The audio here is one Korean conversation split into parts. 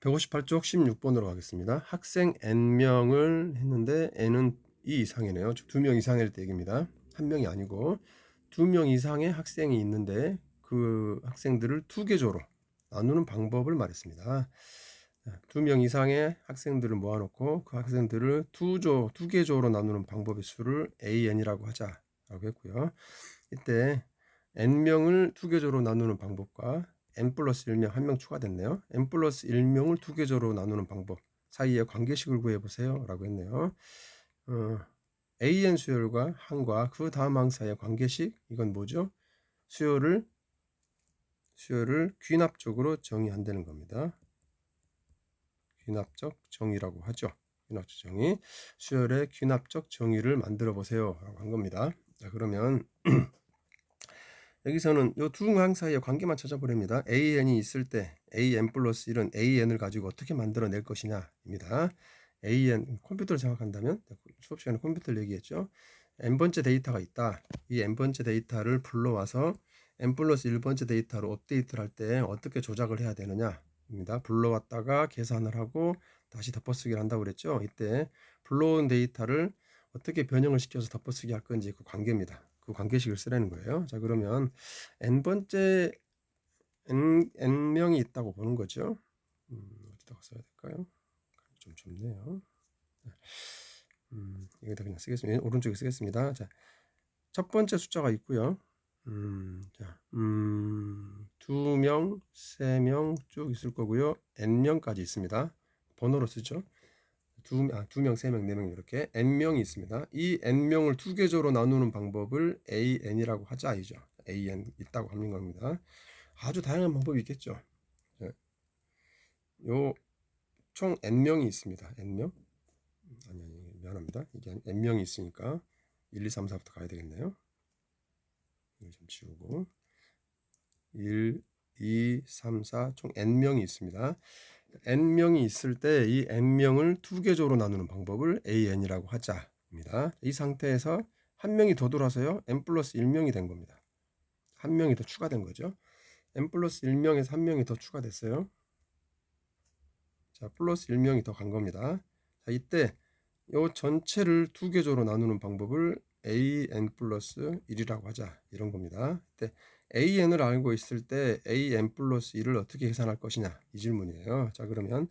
158쪽 16번으로 가겠습니다. 학생 N명을 했는데 N은 2 이상이네요. 즉 2명 이상일 때 얘기입니다. 1명이 아니고 2명 이상의 학생이 있는데 그 학생들을 2계조로 나누는 방법을 말했습니다. 2명 이상의 학생들을 모아놓고 그 학생들을 2계조로 나누는 방법의 수를 AN이라고 하자라고 했고요. 이때 N명을 2계조로 나누는 방법과 n 플러스 1명, 1명 추가됐네요. n 플러스 1명을 2계조로 나누는 방법 사이의 관계식을 구해보세요 라고 했네요. an 수열과 항과 그 다음 항 사이의 관계식, 이건 뭐죠? 수열을 귀납적으로 정의한다는 겁니다. 귀납적 정의라고 하죠. 귀납적 정의, 수열의 귀납적 정의를 만들어 보세요 라고 한 겁니다. 자, 그러면 여기서는 이 두 항 사이의 관계만 찾아보렵니다. AN이 있을 때 AN 플러스 1은 AN을 가지고 어떻게 만들어낼 것이냐 입니다. AN, 컴퓨터를 생각한다면 수업 시간에 컴퓨터를 얘기했죠. n번째 데이터가 있다. 이 n번째 데이터를 불러와서 n 플러스 1번째 데이터로 업데이트를 할 때 어떻게 조작을 해야 되느냐 입니다. 불러왔다가 계산을 하고 다시 덮어쓰기를 한다고 그랬죠. 이때 불러온 데이터를 어떻게 변형을 시켜서 덮어쓰기 할 건지 그 관계입니다. 그 관계식을 쓰라는 거예요. 자, 그러면 n번째 n명이 있다고 보는 거죠. 어디다가 써야 될까요? 좀 좁네요. 여기다 그냥 쓰겠습니다. 오른쪽에 쓰겠습니다. 자, 첫 번째 숫자가 있고요. 자, 2명, 3명 쭉 있을 거고요. n명까지 있습니다. 번호로 쓰죠. 2명, 3명, 4명 이렇게 n명이 있습니다. 이 n명을 2계조로 나누는 방법을 AN이라고 하자 이죠. AN 있다고 하는 겁니다. 아주 다양한 방법이 있겠죠. 요 총 n명이 있습니다. n명? 아니, 미안합니다. 이게 n명이 있으니까 1, 2, 3, 4부터 가야 되겠네요. 이걸 좀 지우고 1, 2, 3, 4 총 n명이 있습니다. n명이 있을 때 이 n명을 2계조로 나누는 방법을 AN이라고 하자입니다. 이 상태에서 한 명이 더 돌아서요. n 플러스 1명이 된 겁니다. 한 명이 더 추가된 거죠. n 플러스 1명에서 한 명이 더 추가됐어요. 자, 플러스 1명이 더 간 겁니다. 자, 이때 이 전체를 2계조로 나누는 방법을 AN 플러스 1이라고 하자 이런 겁니다. 이때 AN을 알고 있을 때 AN 플러스 1을 어떻게 계산할 것이냐 이 질문이에요. 자, 그러면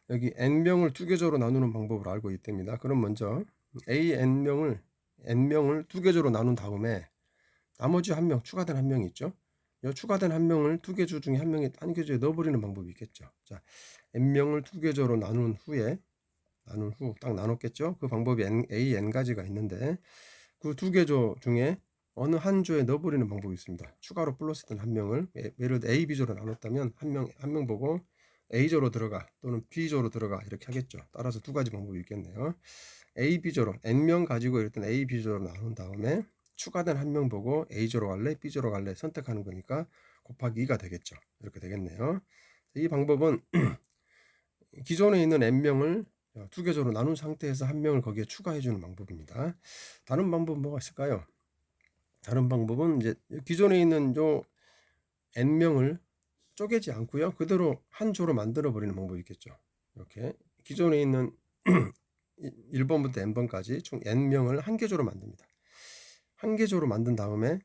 여기 n명을 2계조로 나누는 방법을 알고 있답니다. 그럼 먼저 n명을 2계조로 나눈 다음에 나머지 한 명, 추가된 한 명이 있죠. 이 추가된 한 명을 2계조 중에 한 명이 한 계조에 넣어버리는 방법이 있겠죠. 자, n명을 2계조로 나눈 후에 딱 나눴겠죠. 그 방법이 n가지가 있는데 그 2계조 중에 어느 한 조에 넣어버리는 방법이 있습니다. 추가로 플러스된 한 명을 예를 들어 A, B조로 나눴다면 한 명 보고 A조로 들어가 또는 B조로 들어가 이렇게 하겠죠. 따라서 두 가지 방법이 있겠네요. A, B조로 n명 가지고 일단 A, B조로 나눈 다음에 추가된 한 명 보고 A조로 갈래 B조로 갈래 선택하는 거니까 곱하기 2가 되겠죠. 이렇게 되겠네요. 이 방법은 기존에 있는 n명을 2계조로 나눈 상태에서 한 명을 거기에 추가해 주는 방법입니다. 다른 방법은 뭐가 있을까요? 다른 방법은 이제 기존에 있는 요 n명을 쪼개지 않고요. 그대로 한 조로 만들어 버리는 방법이 있겠죠. 이렇게 기존에 있는 1번부터 n번까지 총 n명을 한 계조로 만듭니다. 한 계조로 만든 다음에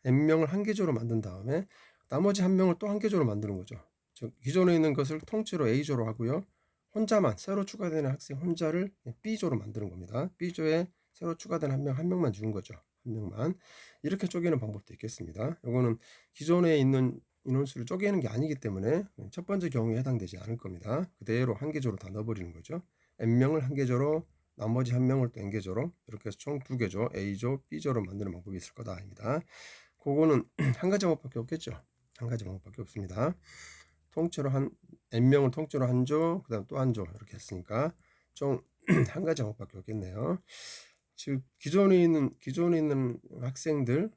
n명을 한 계조로 만든 다음에 나머지 한 명을 또 한 계조로 만드는 거죠. 즉 기존에 있는 것을 통째로 A조로 하고요. 혼자만 새로 추가되는 학생 혼자를 B조로 만드는 겁니다. B조에 새로 추가된 한 명만 주는 거죠. 한 명만. 이렇게 쪼개는 방법도 있겠습니다. 이거는 기존에 있는 인원수를 쪼개는 게 아니기 때문에 첫 번째 경우에 해당되지 않을 겁니다. 그대로 한 계조로 다 넣어버리는 거죠. n명을 한 계조로 나머지 한 명을 또 n계조로 이렇게 해서 총 2계조 A조, B조로 만드는 방법이 있을 거다 입니다. 그거는 한 가지 방법밖에 없겠죠. 한 가지 방법밖에 없습니다. 통째로 n명을 통째로 한 조, 그 다음 또 한 조 이렇게 했으니까 총 한 가지 방법밖에 없겠네요. 즉 기존에 있는 학생들을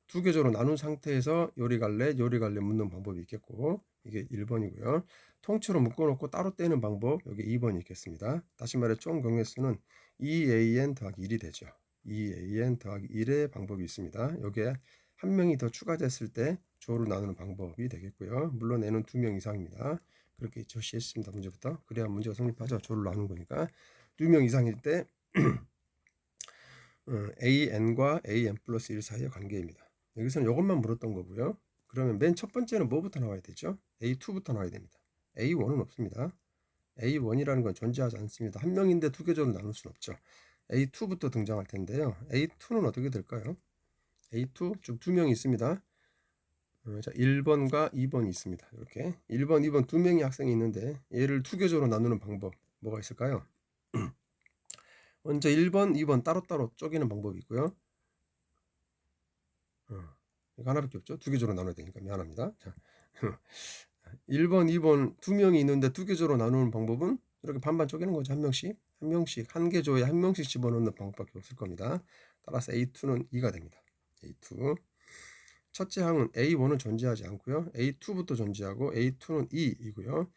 2계조로 나눈 상태에서 요리 갈래 묻는 방법이 있겠고 이게 1번이고요. 통째로 묶어놓고 따로 떼는 방법 여기 2번이 있겠습니다. 다시 말해 총 경우의 수는 2an 더하기 1이 되죠. 2an 더하기 1의 방법이 있습니다. 여기에 한 명이 더 추가됐을 때 조를 나누는 방법이 되겠고요. 물론 n은 2명 이상입니다. 그렇게 제시했습니다. 문제부터. 그래야 문제가 성립하죠. 조를 나눈 거니까. 2명 이상일 때 AN과 AN 플러스 1 사이의 관계입니다. 여기서는 이것만 물었던 거고요. 그러면 맨 첫 번째는 뭐부터 나와야 되죠? A2부터 나와야 됩니다. A1은 없습니다. A1이라는 건 존재하지 않습니다. 한 명인데 두 개 조로 나눌 수는 없죠. A2부터 등장할 텐데요. A2는 어떻게 될까요? A2 쭉 두 명이 있습니다. 자, 1번과 2번이 있습니다. 이렇게 1번, 2번 두 명의 학생이 있는데 얘를 두 개 조로 나누는 방법 뭐가 있을까요? 먼저 1번, 2번 따로따로 쪼개는 방법이 있고요. 이거 하나밖에 없죠. 두 개 조로 나눠야 되니까 미안합니다. 자, 1번, 2번 두 명이 있는데 두 개 조로 나누는 방법은 이렇게 반반 쪼개는 거죠. 한 명씩, 한 명씩, 한 개 조에 한 명씩 집어넣는 방법밖에 없을 겁니다. 따라서 A2는 2가 됩니다. A2. 첫째 항은 A1은 존재하지 않고요. A2부터 존재하고 A2는 2이고요.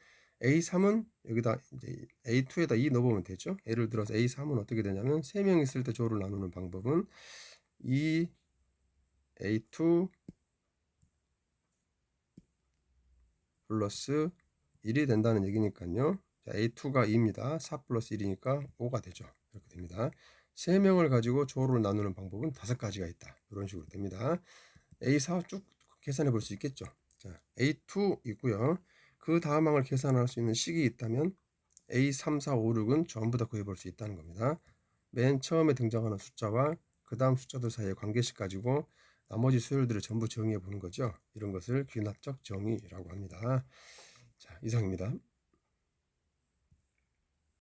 A3은 여기다 이제 A2에다 2 넣어보면 되죠. 예를 들어서 A3은 어떻게 되냐면 3명 있을 때 조를 나누는 방법은 2 A2 플러스 1이 된다는 얘기니까요. 자, A2가 2입니다. 4 플러스 1이니까 5가 되죠. 이렇게 됩니다. 3명을 가지고 조를 나누는 방법은 5가지가 있다. 이런 식으로 됩니다. A4 쭉 계산해 볼 수 있겠죠. 자, A2 있고요. 그 다음 항을 계산할 수 있는 식이 있다면 A3, 4, 5, 6은 전부 다 구해 볼 수 있다는 겁니다. 맨 처음에 등장하는 숫자와 그 다음 숫자들 사이의 관계식 가지고 나머지 수열들을 전부 정의해 보는 거죠. 이런 것을 귀납적 정의라고 합니다. 자, 이상입니다.